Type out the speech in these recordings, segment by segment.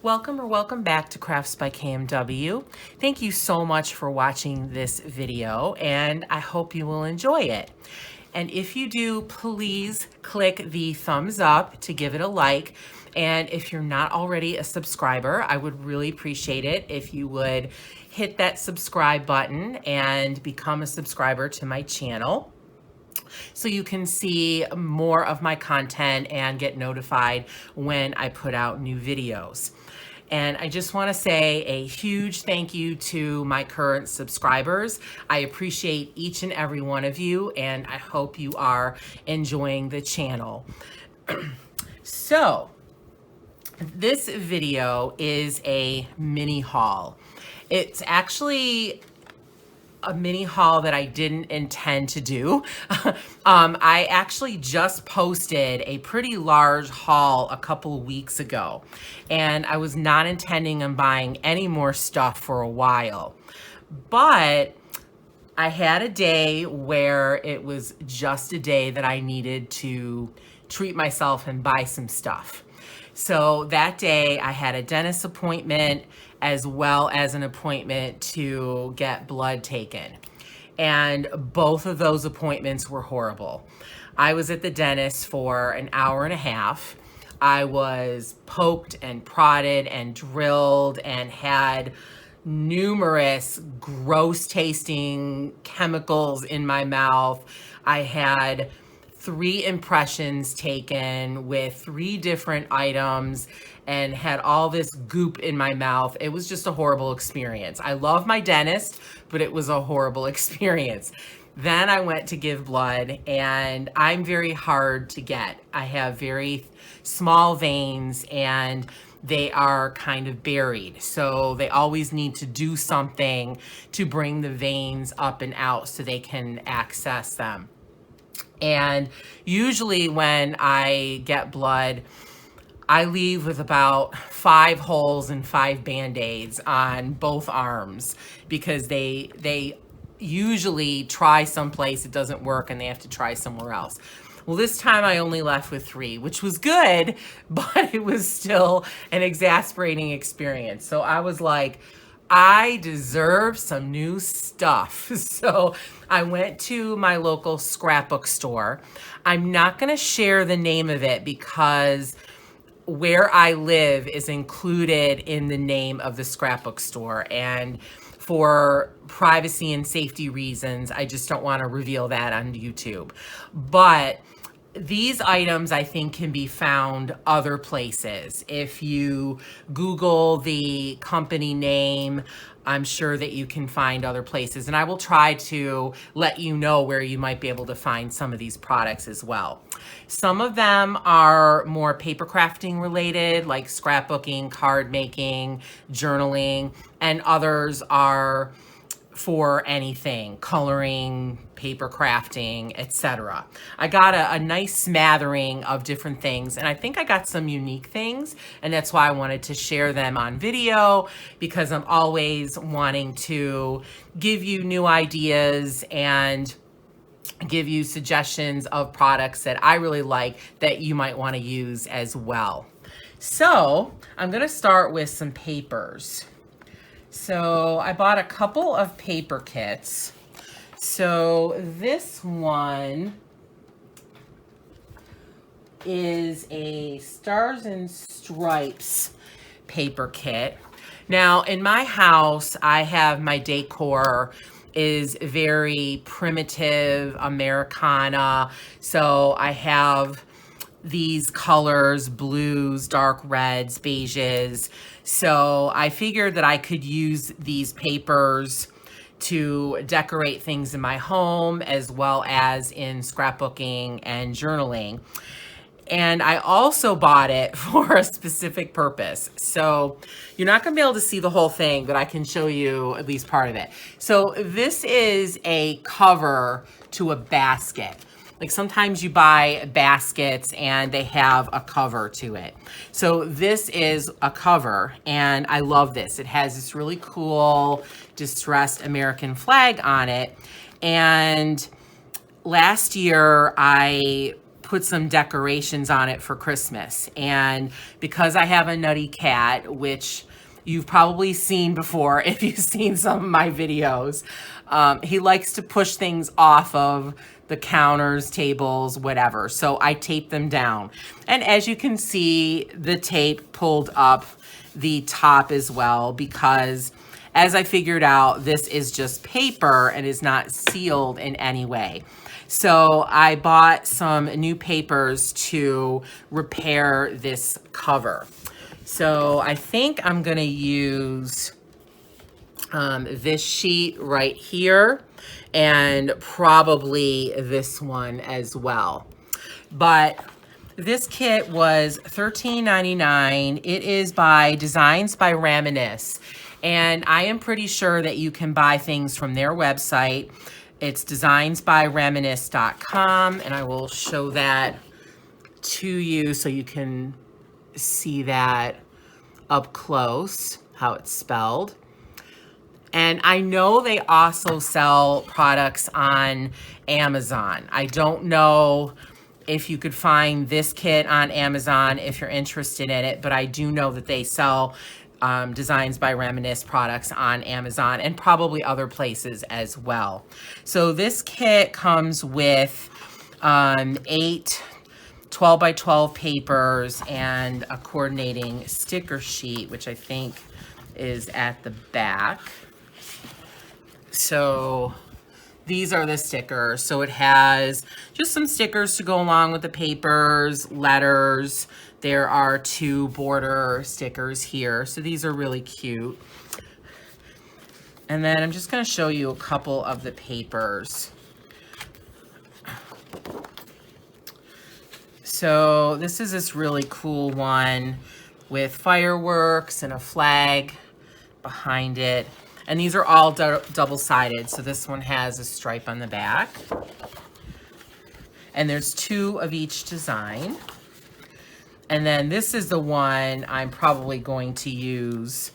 Welcome or welcome back to Crafts by KMW. Thank you so much for watching this video, and I hope you will enjoy it. And if you do, please click the thumbs up to give it a like. And if you're not already a subscriber, I would really appreciate it if you would hit that subscribe button and become a subscriber to my channel, so you can see more of my content and get notified when I put out new videos. And I just want to say a huge thank you to my current subscribers. I appreciate each and every one of you, and I hope you are enjoying the channel. So, this video is a mini haul. It's actually a mini haul that I didn't intend to do. I actually just posted a pretty large haul a couple of weeks ago, and I was not intending on buying any more stuff for a while. But I had a day where it was just a day that I needed to treat myself and buy some stuff. So that day I had a dentist appointment as well as an appointment to get blood taken. And both of those appointments were horrible. I was at the dentist for an hour and a half. I was poked and prodded and drilled and had numerous gross tasting chemicals in my mouth. I had 3 impressions taken with 3 different items and had all this goop in my mouth. It was just a horrible experience. I love my dentist, but it was a horrible experience. Then I went to give blood, and I'm very hard to get. I have very small veins and they are kind of buried. So they always need to do something to bring the veins up and out so they can access them. And usually when I get blood, I leave with about 5 holes and 5 Band-Aids on both arms, because they usually try someplace, it doesn't work, and they have to try somewhere else. Well, this time I only left with 3, which was good, but it was still an exasperating experience. So I was like, I deserve some new stuff. So I went to my local scrapbook store. I'm not going to share the name of it because where I live is included in the name of the scrapbook store. And for privacy and safety reasons, I just don't want to reveal that on YouTube. But these items, I think, can be found other places. If you Google the company name, I'm sure that you can find other places. And I will try to let you know where you might be able to find some of these products as well. Some of them are more paper crafting related, like scrapbooking, card making, journaling, and others are for anything, coloring, paper crafting, etc. I got a nice smattering of different things, and I think I got some unique things, and that's why I wanted to share them on video, because I'm always wanting to give you new ideas and give you suggestions of products that I really like that you might want to use as well. So I'm going to start with some papers. So I bought a couple of paper kits. So this one is a Stars and Stripes paper kit. Now in my house, I have my decor is very primitive Americana. So I have these colors, blues, dark reds, beiges. So I figured that I could use these papers to decorate things in my home as well as in scrapbooking and journaling. And I also bought it for a specific purpose. So you're not gonna be able to see the whole thing, but I can show you at least part of it. So this is a cover to a basket. Like sometimes you buy baskets and they have a cover to it. So this is a cover, and I love this. It has this really cool distressed American flag on it. And last year I put some decorations on it for Christmas. And because I have a nutty cat, which you've probably seen before if you've seen some of my videos, he likes to push things off of the counters, tables, whatever. So I tape them down. And as you can see, the tape pulled up the top as well, because as I figured out, this is just paper and is not sealed in any way. So I bought some new papers to repair this cover. So I think I'm gonna use this sheet right here, and probably this one as well. But this kit was $13.99. It is by Designs by Reminisce. And I am pretty sure that you can buy things from their website. It's designsbyreminisce.com, and I will show that to you so you can see that up close, how it's spelled. And I know they also sell products on Amazon. I don't know if you could find this kit on Amazon if you're interested in it, but I do know that they sell Designs by Reminisce products on Amazon and probably other places as well. So this kit comes with 8 12 by 12 papers and a coordinating sticker sheet, which I think is at the back. So these are the stickers. So it has just some stickers to go along with the papers, letters. There are 2 border stickers here. So these are really cute. And then I'm just going to show you a couple of the papers. So this is this really cool one with fireworks and a flag behind it. And these are all double-sided. So this one has a stripe on the back. And there's 2 of each design. And then this is the one I'm probably going to use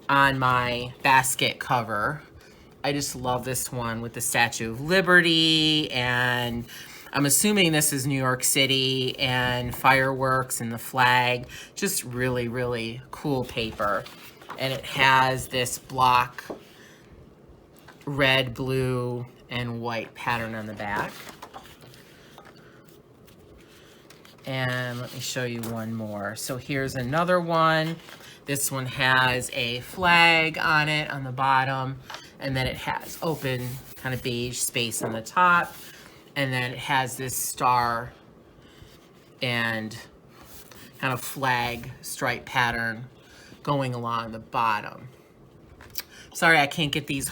on my basket cover. I just love this one with the Statue of Liberty, and I'm assuming this is New York City, and fireworks and the flag. Just really, really cool paper. And it has this block red, blue, and white pattern on the back. And let me show you one more. So here's another one. This one has a flag on it on the bottom, and then it has open kind of beige space on the top, and then it has this star and kind of flag stripe pattern going along the bottom. Sorry, I can't get these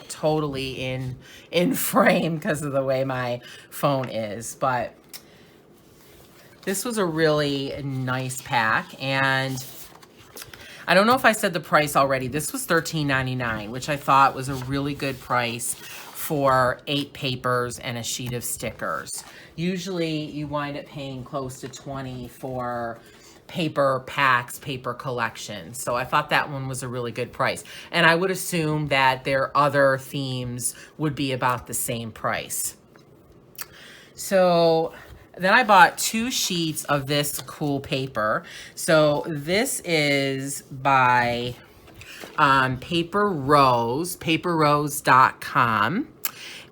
totally in frame because of the way my phone is, but this was a really nice pack. And I don't know if I said the price already. This was $13.99, which I thought was a really good price for 8 papers and a sheet of stickers. Usually you wind up paying close to $20 for paper packs, paper collections. So I thought that one was a really good price. And I would assume that their other themes would be about the same price. So then I bought 2 sheets of this cool paper. So this is by Paper Rose, paperrose.com.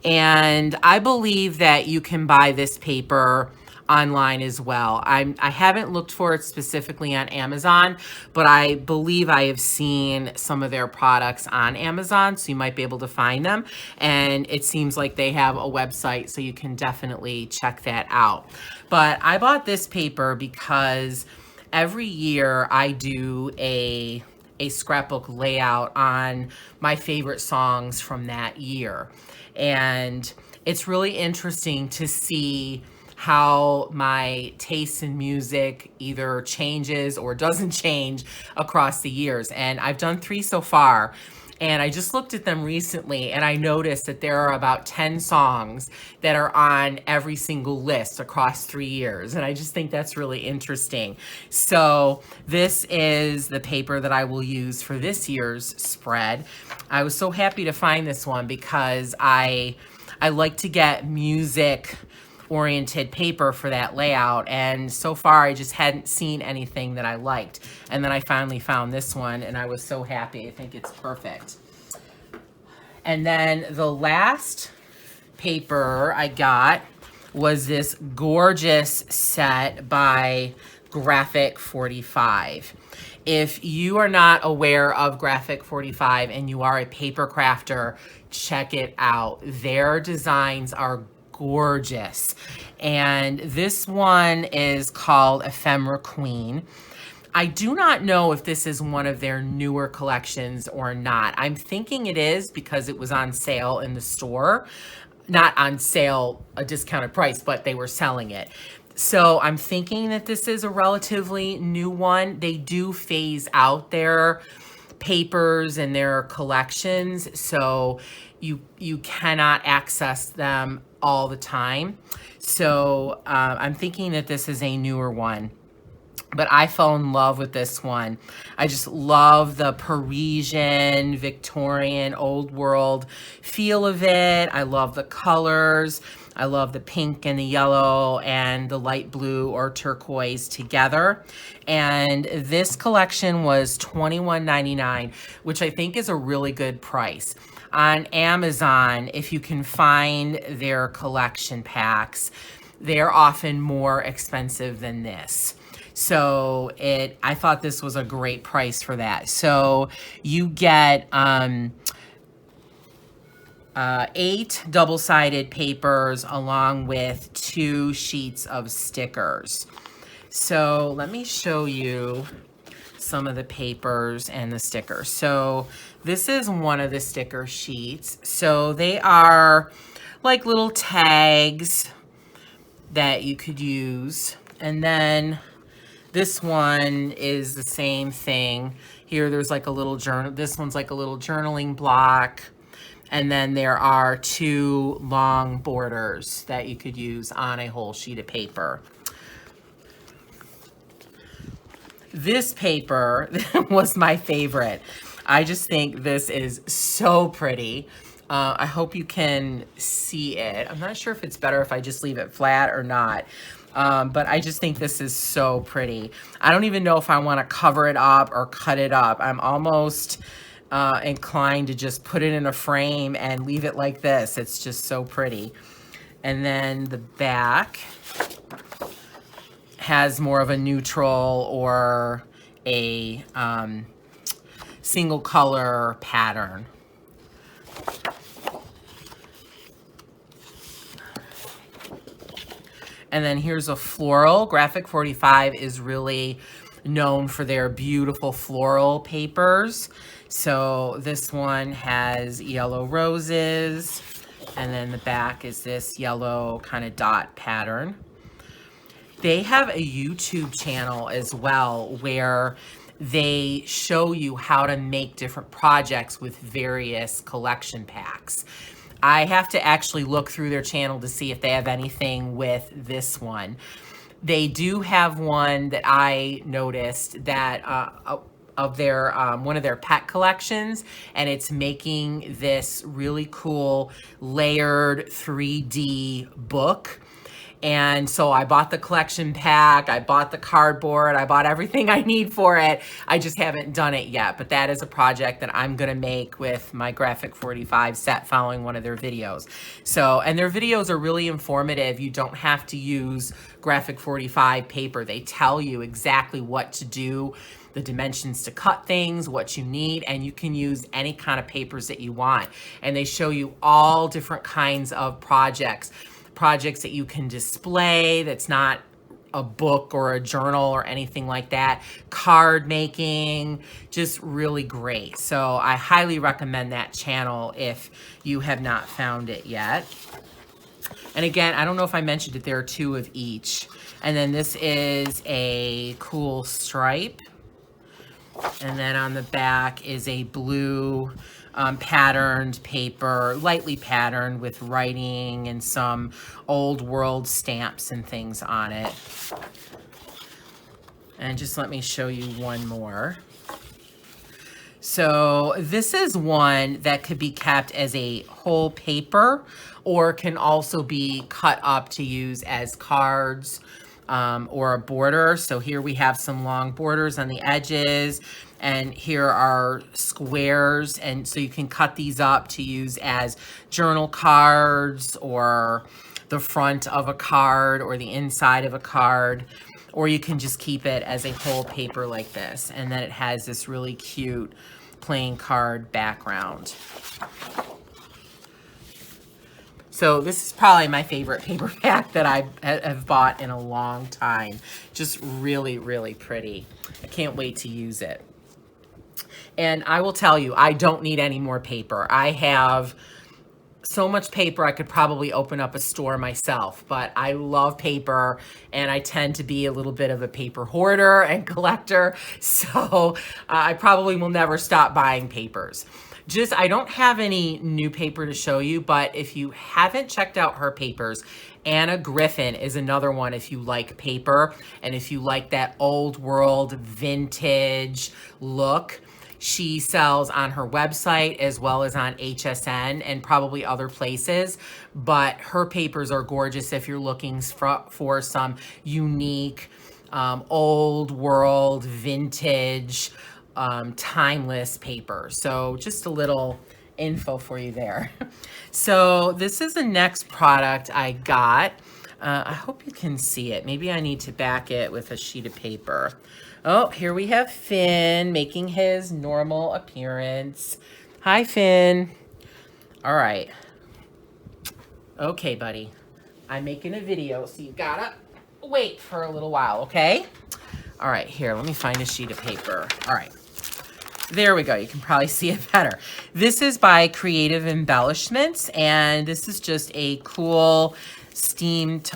And I believe that you can buy this paper online as well. I haven't looked for it specifically on Amazon, but I believe I have seen some of their products on Amazon, so you might be able to find them. And it seems like they have a website, so you can definitely check that out. But I bought this paper because every year I do a scrapbook layout on my favorite songs from that year. And it's really interesting to see how my taste in music either changes or doesn't change across the years. And I've done 3 so far, and I just looked at them recently, and I noticed that there are about 10 songs that are on every single list across 3 years. And I just think that's really interesting. So this is the paper that I will use for this year's spread. I was so happy to find this one because I like to get music oriented paper for that layout, and so far I just hadn't seen anything that I liked. And then I finally found this one and I was so happy. I think it's perfect. And then the last paper I got was this gorgeous set by Graphic 45. If you are not aware of Graphic 45 and you are a paper crafter, check it out. Their designs are gorgeous. And this one is called Ephemera Queen. I do not know if this is one of their newer collections or not. I'm thinking it is because it was on sale in the store. Not on sale, a discounted price, but they were selling it. So I'm thinking that this is a relatively new one. They do phase out their papers and their collections, so you cannot access them all the time. So I'm thinking that this is a newer one. But I fell in love with this one. I just love the Parisian, Victorian, old world feel of it. I love the colors. I love the pink and the yellow and the light blue or turquoise together. And this collection was $21.99, which I think is a really good price. On Amazon, if you can find their collection packs, they're often more expensive than this. So I thought this was a great price for that. So you get 8 double-sided papers along with 2 sheets of stickers. So let me show you some of the papers and the stickers. So this is one of the sticker sheets. So they are like little tags that you could use. And then this one is the same thing. Here there's like a little journal. This one's like a little journaling block. And then there are 2 long borders that you could use on a whole sheet of paper. This paper was my favorite. I just think this is so pretty. I hope you can see it. I'm not sure if it's better if I just leave it flat or not. But I just think this is so pretty. I don't even know if I want to cover it up or cut it up. I'm almost inclined to just put it in a frame and leave it like this. It's just so pretty. And then the back has more of a neutral or a single color pattern. And then here's a floral. Graphic 45 is really known for their beautiful floral papers. So this one has yellow roses, and then the back is this yellow kind of dot pattern. They have a YouTube channel as well where they show you how to make different projects with various collection packs. I have to actually look through their channel to see if they have anything with this one. They do have one that I noticed that of their one of their pet collections, and it's making this really cool layered 3D book. And so I bought the collection pack, I bought the cardboard, I bought everything I need for it. I just haven't done it yet, but that is a project that I'm gonna make with my Graphic 45 set following one of their videos. So, and their videos are really informative. You don't have to use Graphic 45 paper. They tell you exactly what to do, the dimensions to cut things, what you need, and you can use any kind of papers that you want. And they show you all different kinds of projects that you can display that's not a book or a journal or anything like that. Card making, just really great. So I highly recommend that channel if you have not found it yet. And again, I don't know if I mentioned it, there are 2 of each. And then this is a cool stripe. And then on the back is a blue patterned paper, lightly patterned with writing and some old world stamps and things on it. And just let me show you one more. So this is one that could be kept as a whole paper or can also be cut up to use as cards or a border. So here we have some long borders on the edges, and here are squares. And so you can cut these up to use as journal cards or the front of a card or the inside of a card. Or you can just keep it as a whole paper like this. And then it has this really cute playing card background. So this is probably my favorite paper pack that I have bought in a long time. Just really, really pretty. I can't wait to use it. And I will tell you, I don't need any more paper. I have so much paper I could probably open up a store myself, but I love paper and I tend to be a little bit of a paper hoarder and collector. So I probably will never stop buying papers. I don't have any new paper to show you, but if you haven't checked out her papers, Anna Griffin is another one if you like paper and if you like that old world vintage look. She sells on her website as well as on HSN and probably other places, but her papers are gorgeous if you're looking for some unique, old world, vintage, timeless paper. So just a little info for you there. So this is the next product I got. I hope you can see it. Maybe I need to back it with a sheet of paper. Oh, here we have Finn making his normal appearance. Hi, Finn. All right. Okay, buddy. I'm making a video, so you gotta wait for a little while, okay? All right, here, let me find a sheet of paper. All right. There we go. You can probably see it better. This is by Creative Embellishments, and this is just a cool steampunk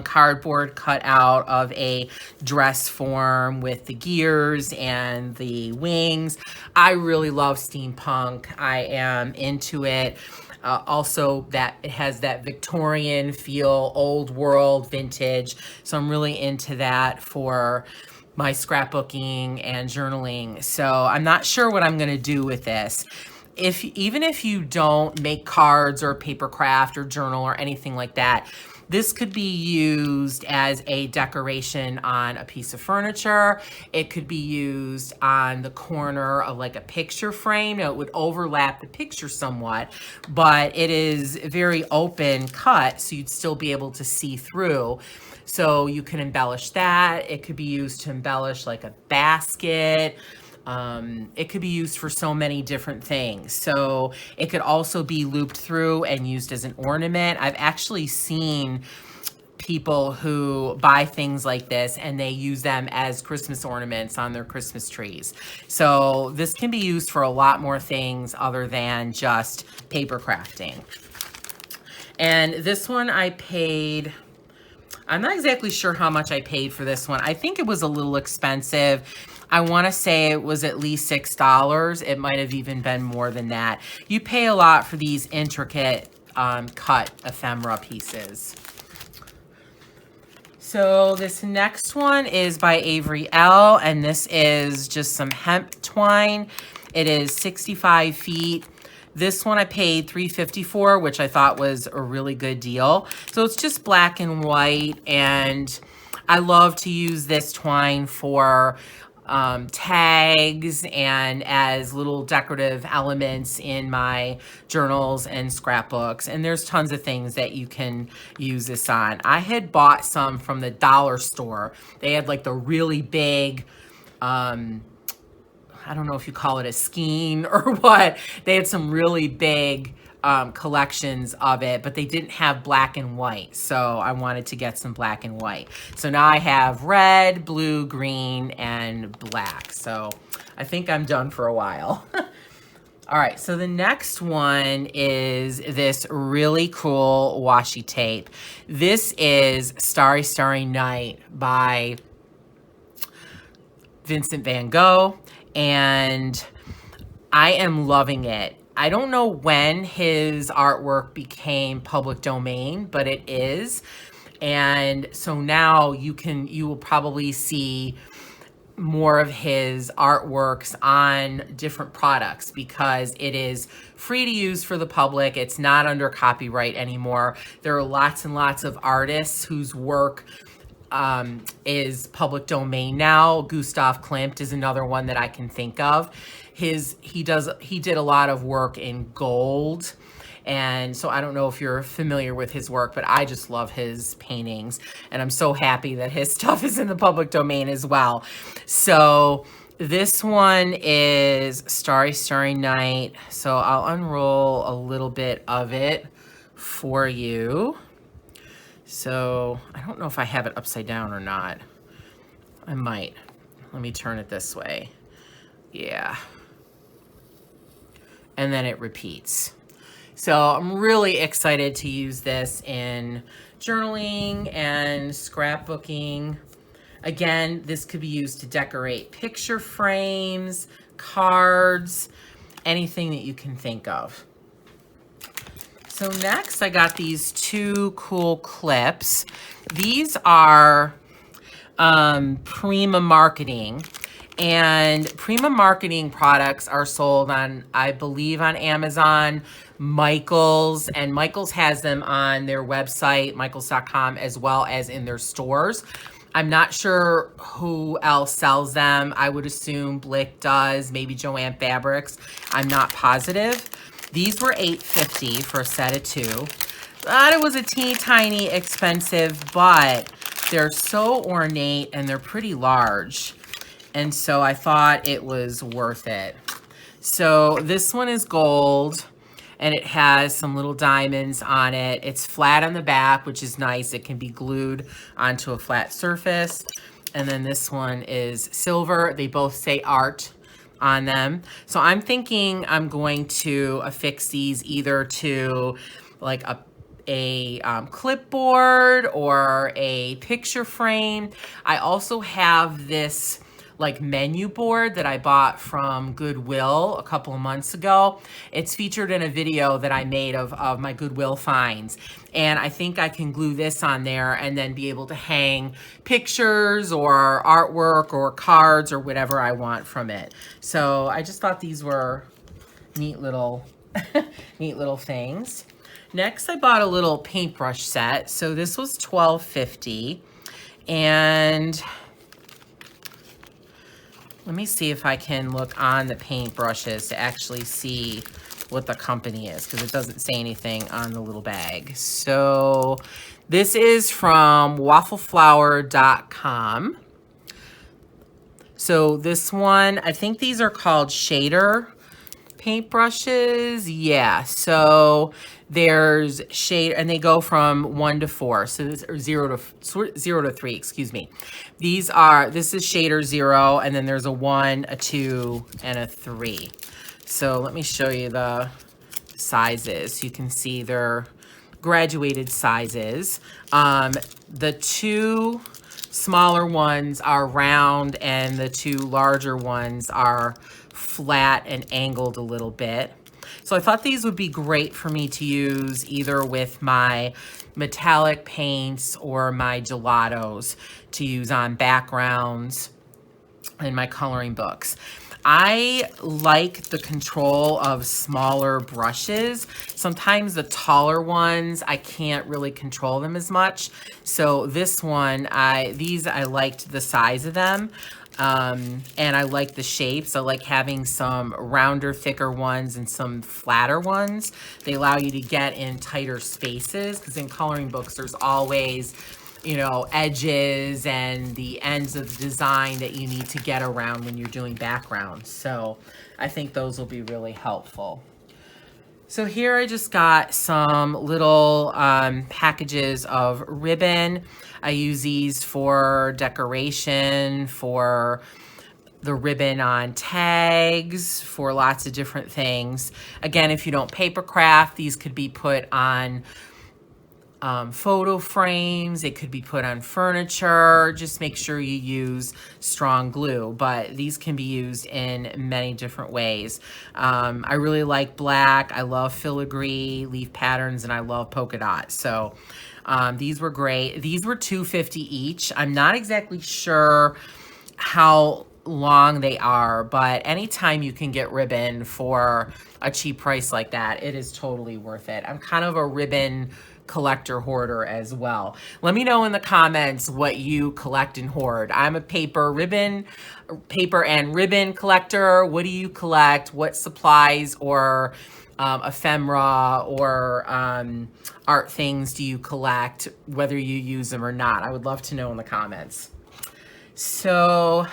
cardboard cut out of a dress form with the gears and the wings. I really love steampunk. I am into it. Also, that it has that Victorian feel, old world, vintage. So I'm really into that for my scrapbooking and journaling. So I'm not sure what I'm going to do with this. Even if you don't make cards or paper craft or journal or anything like that, this could be used as a decoration on a piece of furniture. It could be used on the corner of like a picture frame. Now, it would overlap the picture somewhat, but it is very open cut, so you'd still be able to see through. So you can embellish that. It could be used to embellish like a basket. It could be used for so many different things. So it could also be looped through and used as an ornament. I've actually seen people who buy things like this and they use them as Christmas ornaments on their Christmas trees. So this can be used for a lot more things other than just paper crafting. And this one I paid, I'm not exactly sure how much I paid for this one. I think it was a little expensive. I want to say it was at least $6. It might have even been more than that. You pay a lot for these intricate cut ephemera pieces. So this next one is by Avery L. And this is just some hemp twine. It is 65 feet. This one I paid $3.50 for, which I thought was a really good deal. So it's just black and white, and I love to use this twine for tags and as little decorative elements in my journals and scrapbooks. And there's tons of things that you can use this on. I had bought some from the dollar store. They had like the really big, I don't know if you call it a skein or what. They had some really big collections of it, but they didn't have black and white. So I wanted to get some black and white. So now I have red, blue, green, and black. So I think I'm done for a while. All right, so the next one is this really cool washi tape. This is Starry, Starry Night by Vincent van Gogh, and I am loving it. I don't know when his artwork became public domain, but it is. And so now you will probably see more of his artworks on different products because it is free to use for the public. It's not under copyright anymore. There are lots and lots of artists whose work is public domain now. Gustav Klimt is another one that I can think of. He did a lot of work in gold. And so I don't know if you're familiar with his work, but I just love his paintings. And I'm so happy that his stuff is in the public domain as well. So this one is Starry, Starry Night. So I'll unroll a little bit of it for you. So I don't know if I have it upside down or not. I might. Let me turn it this way. Yeah. And then it repeats. So I'm really excited to use this in journaling and scrapbooking. Again, this could be used to decorate picture frames, cards, anything that you can think of. So next I got these two cool clips. These are Prima Marketing. And Prima Marketing products are sold on, I believe, on Amazon, Michaels, and Michaels has them on their website, michaels.com, as well as in their stores. I'm not sure who else sells them. I would assume Blick does, maybe Joann Fabrics. I'm not positive. These were $8.50 for a set of two. Thought it was a teeny tiny expensive, but they're so ornate and they're pretty large. And so I thought it was worth it. So this one is gold and it has some little diamonds on it. It's flat on the back, which is nice. It can be glued onto a flat surface. And then this one is silver. They both say art on them. So I'm thinking I'm going to affix these either to like a clipboard or a picture frame. I also have this like menu board that I bought from Goodwill a couple of months ago. It's featured in a video that I made of my Goodwill finds. And I think I can glue this on there and then be able to hang pictures or artwork or cards or whatever I want from it. So I just thought these were neat little, neat little things. Next, I bought a little paintbrush set. So this was $12.50. And let me see if I can look on the paintbrushes to actually see what the company is, because it doesn't say anything on the little bag. So this is from waffleflower.com. So this one, I think these are called shader paintbrushes. Yeah, so there's shade, and they go from 1 to 4. So this or 0 to 3, excuse me. This is shader 0, and then there's a 1, a 2, and a 3. So let me show you the sizes. You can see they're graduated sizes. The two smaller ones are round, and the two larger ones are flat and angled a little bit. So I thought these would be great for me to use either with my metallic paints or my gelatos to use on backgrounds in my coloring books. I like the control of smaller brushes. Sometimes the taller ones, I can't really control them as much. So this one, I liked the size of them. And I like the shapes. I like having some rounder, thicker ones and some flatter ones. They allow you to get in tighter spaces, because in coloring books, there's always, you know, edges and the ends of the design that you need to get around when you're doing backgrounds. So I think those will be really helpful. So here I just got some little packages of ribbon. I use these for decoration, for the ribbon on tags, for lots of different things. Again, if you don't paper craft, these could be put on photo frames. It could be put on furniture. Just make sure you use strong glue, but these can be used in many different ways. I really like black. I love filigree, leaf patterns, and I love polka dots. So these were great. These were $2.50 each. I'm not exactly sure how long they are, but anytime you can get ribbon for a cheap price like that, it is totally worth it. I'm kind of a ribbon collector hoarder as well. Let me know in the comments what you collect and hoard. I'm a paper and ribbon collector. What do you collect? What supplies or ephemera or art things do you collect, whether you use them or not? I would love to know in the comments. So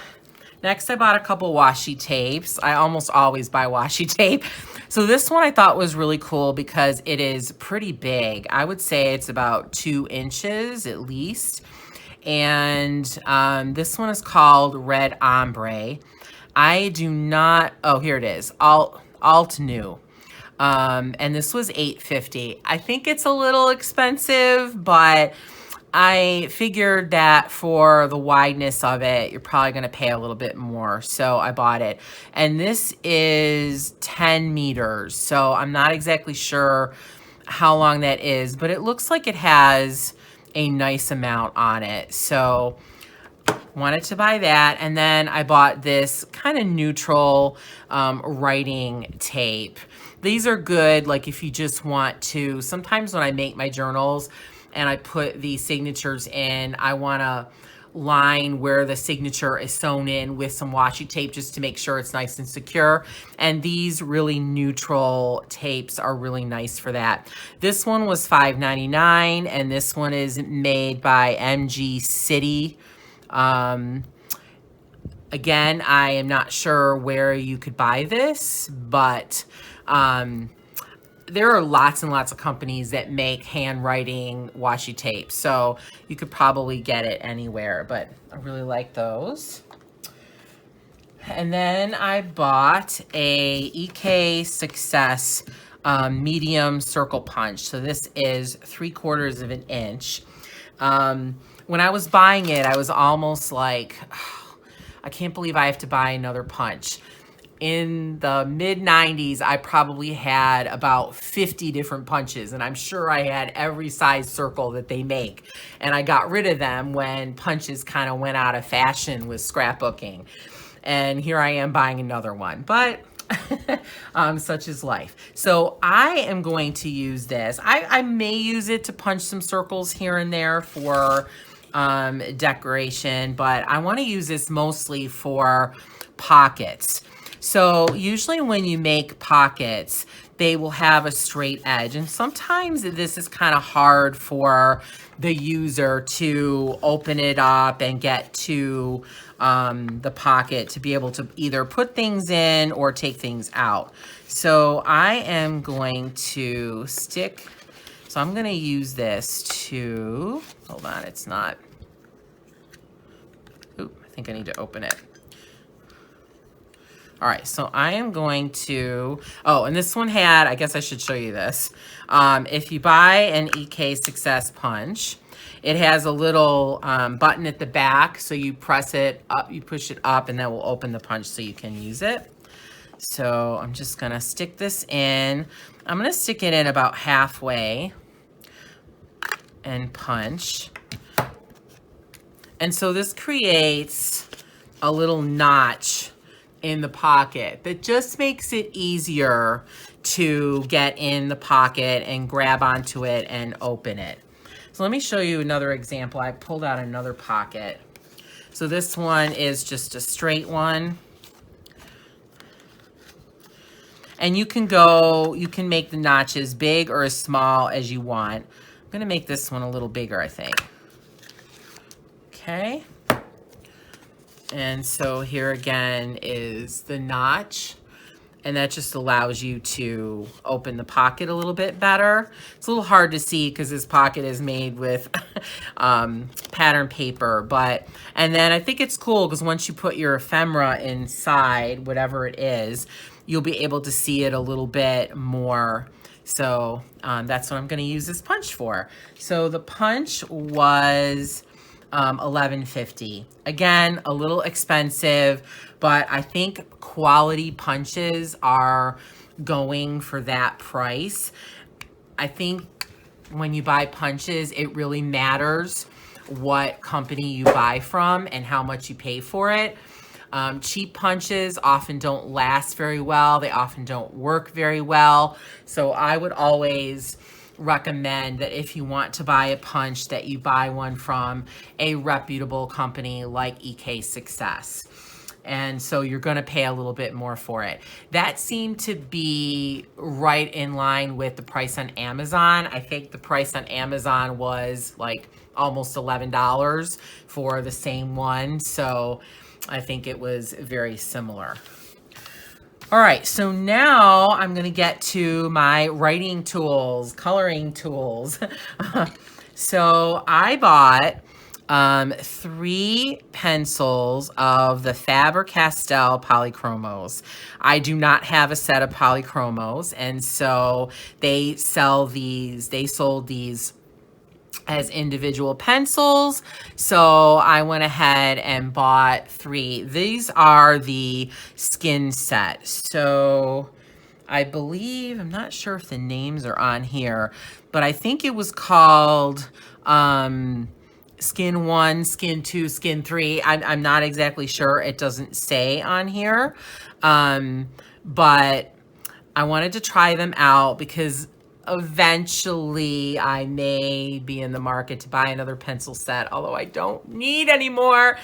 next I bought a couple washi tapes. I almost always buy washi tape. So this one I thought was really cool because it is pretty big. I would say it's about 2 inches at least. And this one is called Red Ombre. I do not, oh, here it is, Alt New. And this was $8.50. I think it's a little expensive, but I figured that for the wideness of it, you're probably going to pay a little bit more. So I bought it. And this is 10 meters. So I'm not exactly sure how long that is, but it looks like it has a nice amount on it. So wanted to buy that. And then I bought this kind of neutral writing tape. These are good, like if you just want to, sometimes when I make my journals and I put the signatures in, I want to line where the signature is sewn in with some washi tape just to make sure it's nice and secure. And these really neutral tapes are really nice for that. This one was $5.99 and this one is made by MG City. Again, I am not sure where you could buy this, but there are lots and lots of companies that make handwriting washi tape, so you could probably get it anywhere, but I really like those. And then I bought a EK Success medium circle punch. So this is 3/4 of an inch. When I was buying it, I was almost like, oh, I can't believe I have to buy another punch. In the mid-90s, I probably had about 50 different punches, and I'm sure I had every size circle that they make. And I got rid of them when punches kind of went out of fashion with scrapbooking. And here I am buying another one, but such is life. So I am going to use this. I may use it to punch some circles here and there for decoration, but I want to use this mostly for pockets. So usually when you make pockets, they will have a straight edge. And sometimes this is kind of hard for the user to open it up and get to the pocket to be able to either put things in or take things out. So I am going to stick, so I'm going to use this to, hold on, it's not, oop, I think I need to open it. All right, so I am going to, oh, and this one had, I guess I should show you this. If you buy an EK Success punch, it has a little button at the back, so you press it up, you push it up, and that will open the punch so you can use it. So I'm just gonna stick this in. I'm gonna stick it in about halfway and punch. And so this creates a little notch in the pocket that just makes it easier to get in the pocket and grab onto it and open it. So let me show you another example. I pulled out another pocket. So this one is just a straight one. And you can make the notches big or as small as you want. I'm gonna make this one a little bigger, I think. Okay. And so here again is the notch, and that just allows you to open the pocket a little bit better. It's a little hard to see because this pocket is made with pattern paper, and then I think it's cool because once you put your ephemera inside, whatever it is, you'll be able to see it a little bit more. So that's what I'm gonna use this punch for. So the punch was $11.50. Again, a little expensive, but I think quality punches are going for that price. I think when you buy punches, it really matters what company you buy from and how much you pay for it. Cheap punches often don't last very well. They often don't work very well. So I would always recommend that if you want to buy a punch, that you buy one from a reputable company like EK Success. And so you're going to pay a little bit more for it. That seemed to be right in line with the price on Amazon. I think the price on Amazon was like almost $11 for the same one. So I think it was very similar. All right, so now I'm going to get to my writing tools, coloring tools. So I bought 3 pencils of the Faber-Castell polychromos. I do not have a set of polychromos, and so they sold these as individual pencils. So I went ahead and bought 3. These are the skin set. So I believe, I'm not sure if the names are on here, but I think it was called Skin 1, Skin 2, Skin 3. I'm not exactly sure. It doesn't say on here. But I wanted to try them out because eventually I may be in the market to buy another pencil set, although I don't need any more.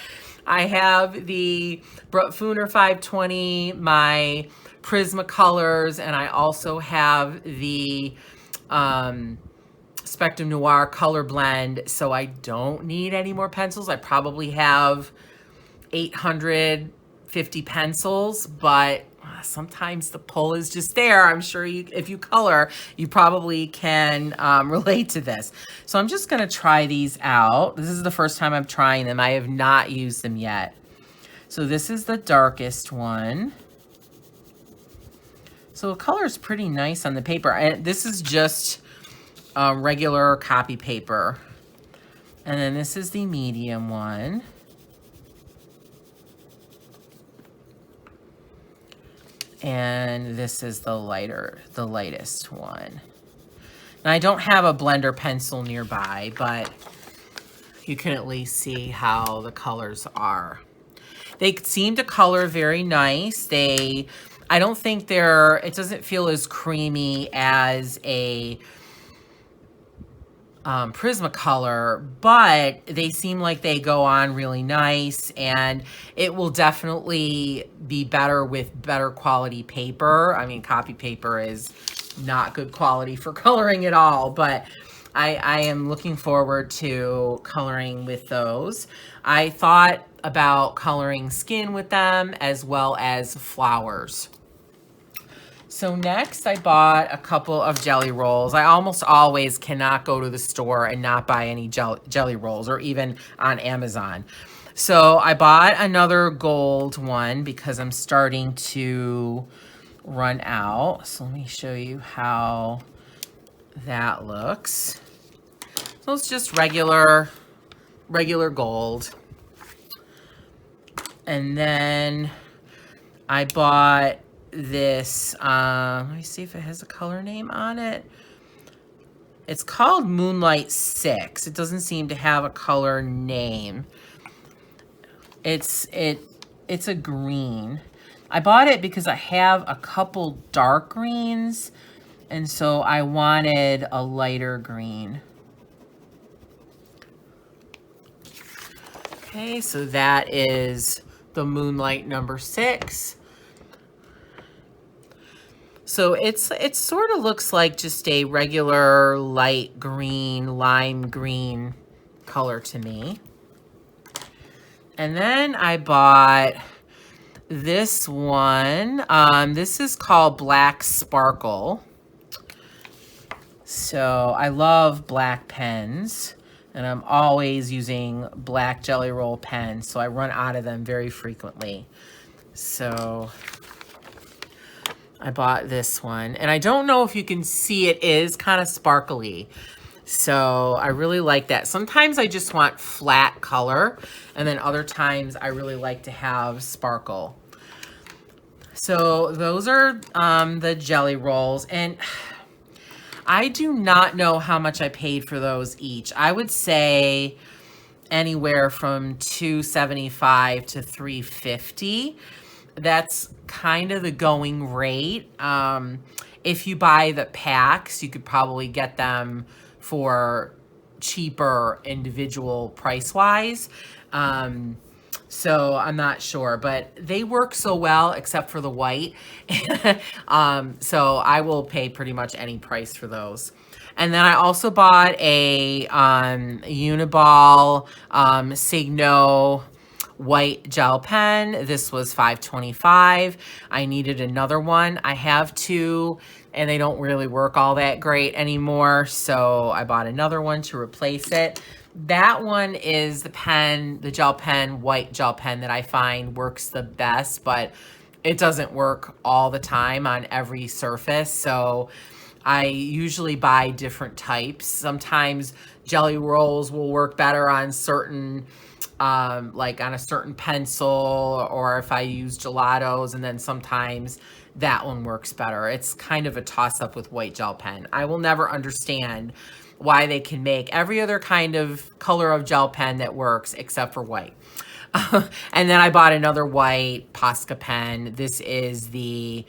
I have the Brutfuner 520, my Prismacolors, and I also have the Spectrum Noir color blend, so I don't need any more pencils. I probably have 850 pencils, but sometimes the pull is just there. I'm sure if you color, you probably can relate to this. So I'm just going to try these out. This is the first time I'm trying them. I have not used them yet. So this is the darkest one. So the color is pretty nice on the paper. And this is just regular copy paper. And then this is the medium one. And this is the lightest one. Now I don't have a blender pencil nearby, but you can at least see how the colors are. They seem to color very nice. I don't think it doesn't feel as creamy as a Prismacolor, but they seem like they go on really nice, and it will definitely be better with better quality paper. I mean, copy paper is not good quality for coloring at all, but I am looking forward to coloring with those. I thought about coloring skin with them as well as flowers. So next I bought a couple of jelly rolls. I almost always cannot go to the store and not buy any jelly rolls, or even on Amazon. So I bought another gold one because I'm starting to run out. So let me show you how that looks. So it's just regular gold. And then I bought this, let me see if it has a color name on it. It's called Moonlight 6. It doesn't seem to have a color name. It's a green. I bought it because I have a couple dark greens, and so I wanted a lighter green. Okay, so that is the Moonlight number 6. So it sort of looks like just a regular light green, lime green color to me. And then I bought this one. This is called Black Sparkle. So I love black pens, and I'm always using black Jelly Roll pens, so I run out of them very frequently. So I bought this one, and I don't know if you can see, it is kind of sparkly. So I really like that. Sometimes I just want flat color, and then other times I really like to have sparkle. So those are the jelly rolls, and I do not know how much I paid for those each. I would say anywhere from $2.75 to $3.50. That's kind of the going rate. If you buy the packs, you could probably get them for cheaper individual price-wise. So I'm not sure, but they work so well except for the white. So I will pay pretty much any price for those. And then I also bought a Uniball Signo white gel pen. This was $5.25. I needed another one. I have two and they don't really work all that great anymore. So I bought another one to replace it. That one is the pen, the gel pen, white gel pen that I find works the best, but it doesn't work all the time on every surface. So I usually buy different types. Sometimes jelly rolls will work better on certain, like on a certain pencil, or if I use gelatos, and then sometimes that one works better. It's kind of a toss-up with white gel pen. I will never understand why they can make every other kind of color of gel pen that works except for white. And then I bought another white Posca pen. This is the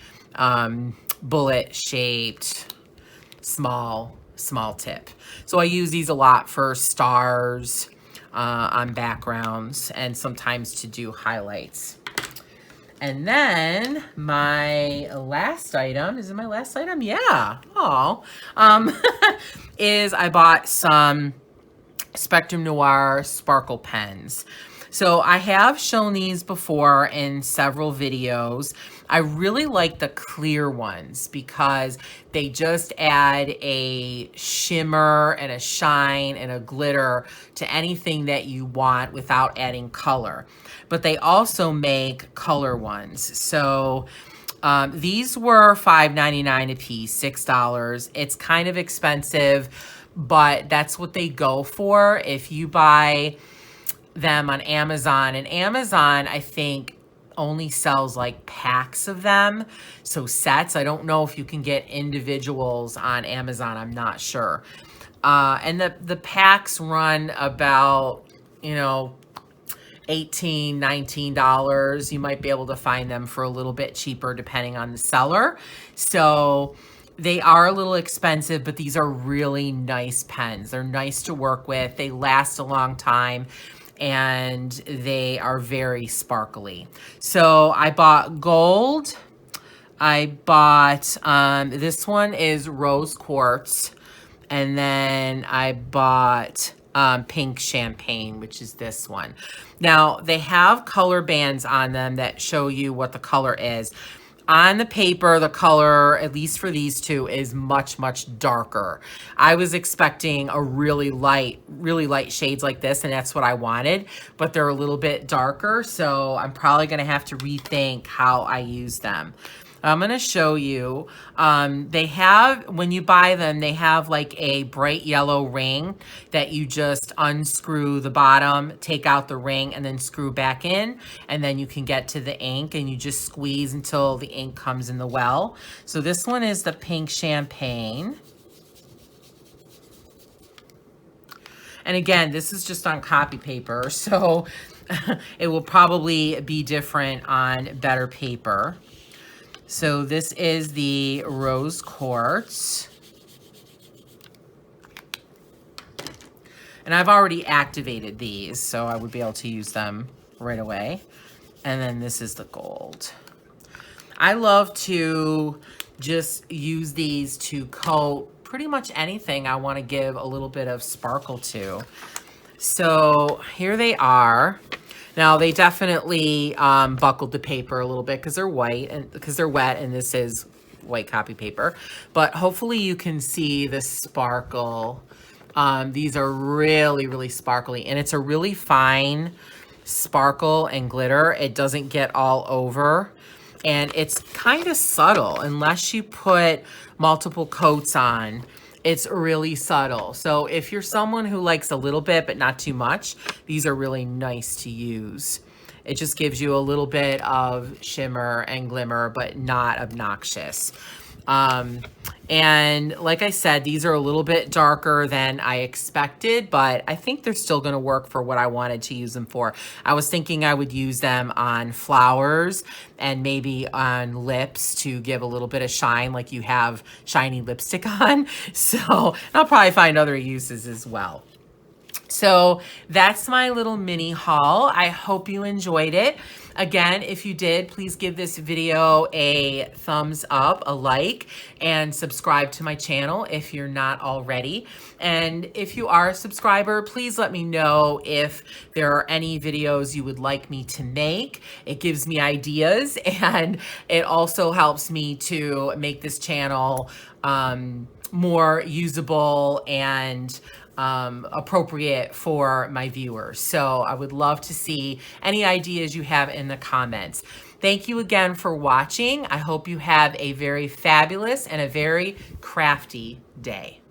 bullet shaped small tip. So I use these a lot for stars on backgrounds and sometimes to do highlights. And then my last item, is it my last item? Yeah. Oh, is I bought some Spectrum Noir sparkle pens. So I have shown these before in several videos. I really like the clear ones because they just add a shimmer and a shine and a glitter to anything that you want without adding color. But they also make color ones. So these were $5.99 a piece, $6. It's kind of expensive, but that's what they go for if you buy them on Amazon. And Amazon, I think, only sells like packs of them. So sets, I don't know if you can get individuals on Amazon. I'm not sure. And the packs run about, you know, $18, $19. You might be able to find them for a little bit cheaper depending on the seller. So they are a little expensive, but these are really nice pens. They're nice to work with. They last a long time and they are very sparkly. So I bought gold. I bought, this one is rose quartz. And then I bought pink champagne, which is this one. Now, they have color bands on them that show you what the color is. On the paper, the color, at least for these two, is much, much darker. I was expecting a really light shades like this, and that's what I wanted, but they're a little bit darker, so I'm probably gonna have to rethink how I use them. I'm gonna show you, they have, when you buy them, they have like a bright yellow ring that you just unscrew the bottom, take out the ring, and then screw back in, and then you can get to the ink, and you just squeeze until the ink comes in the well. So this one is the pink champagne. And again, this is just on copy paper, so it will probably be different on better paper. So this is the rose quartz. And I've already activated these, so I would be able to use them right away. And then this is the gold. I love to just use these to coat pretty much anything I want to give a little bit of sparkle to. So here they are. Now they definitely buckled the paper a little bit because they're white and because they're wet, and this is white copy paper. But hopefully you can see the sparkle. These are really, really sparkly, and it's a really fine sparkle and glitter. It doesn't get all over, and it's kind of subtle unless you put multiple coats on. It's really subtle. So if you're someone who likes a little bit but not too much, these are really nice to use. It just gives you a little bit of shimmer and glimmer, but not obnoxious. And like I said, these are a little bit darker than I expected, but I think they're still gonna work for what I wanted to use them for. I was thinking I would use them on flowers and maybe on lips to give a little bit of shine, like you have shiny lipstick on. So I'll probably find other uses as well. So that's my little mini haul. I hope you enjoyed it. Again, if you did, please give this video a thumbs up, a like, and subscribe to my channel if you're not already. And if you are a subscriber, please let me know if there are any videos you would like me to make. It gives me ideas, and it also helps me to make this channel more usable and appropriate for my viewers. So I would love to see any ideas you have in the comments. Thank you again for watching. I hope you have a very fabulous and a very crafty day.